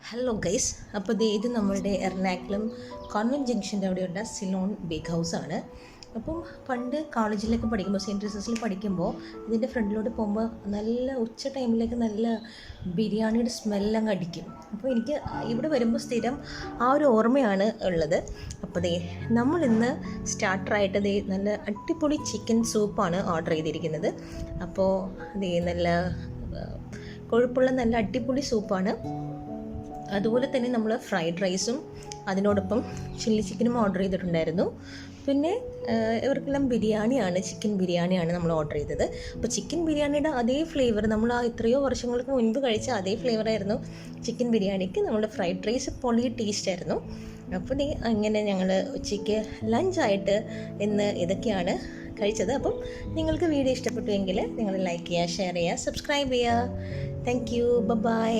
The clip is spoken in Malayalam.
ഹലോ ഗൈസ്, അപ്പോൾ ഇത് നമ്മളുടെ എറണാകുളം കോൺവെൻറ്റ് ജംഗ്ഷൻ്റെ അവിടെയുള്ള സിലോൺ ബേക്ക് ഹൗസാണ്. അപ്പം പണ്ട് കോളേജിലൊക്കെ പഠിക്കുമ്പോൾ സെയിൻറ്റ് ട്രീസസിൽ പഠിക്കുമ്പോൾ ഇതിൻ്റെ ഫ്രണ്ടിലോട്ട് പോകുമ്പോൾ നല്ല ഉച്ച ടൈമിലേക്ക് നല്ല ബിരിയാണിയുടെ സ്മെല്ലങ്ങ് അടിക്കും. അപ്പോൾ എനിക്ക് ഇവിടെ വരുമ്പോൾ സ്ഥിരം ആ ഒരു ഓർമ്മയാണ് ഉള്ളത്. അപ്പോൾ നമ്മളിന്ന് സ്റ്റാർട്ടറായിട്ട് നല്ല അടിപൊളി ചിക്കൻ സൂപ്പാണ് ഓർഡർ ചെയ്തിരിക്കുന്നത്. അപ്പോൾ നല്ല കൊഴുപ്പുള്ള നല്ല അടിപൊളി സൂപ്പാണ്. അതുപോലെ തന്നെ നമ്മൾ ഫ്രൈഡ് റൈസും അതിനോടൊപ്പം ചില്ലി ചിക്കനും ഓർഡർ ചെയ്തിട്ടുണ്ടായിരുന്നു. പിന്നെ ഇവർക്കെല്ലാം ബിരിയാണിയാണ്, ചിക്കൻ ബിരിയാണിയാണ് നമ്മൾ ഓർഡർ ചെയ്തത്. അപ്പോൾ ചിക്കൻ ബിരിയാണിയുടെ അതേ ഫ്ലേവർ നമ്മൾ എത്രയോ വർഷങ്ങൾക്ക് മുൻപ് കഴിച്ച അതേ ഫ്ലേവറായിരുന്നു ചിക്കൻ ബിരിയാണിക്ക്. നമ്മുടെ ഫ്രൈഡ് റൈസ് പൊളി ടേസ്റ്റായിരുന്നു. അപ്പോൾ അങ്ങനെ ഞങ്ങൾ ഉച്ചയ്ക്ക് ലഞ്ചായിട്ട് ഇന്ന് ഇതൊക്കെയാണ് കഴിച്ചത്. അപ്പം നിങ്ങൾക്ക് വീഡിയോ ഇഷ്ടപ്പെട്ടുവെങ്കിൽ നിങ്ങൾ ലൈക്ക് ചെയ്യുക, ഷെയർ ചെയ്യുക, സബ്സ്ക്രൈബ് ചെയ്യുക. Thank you, by.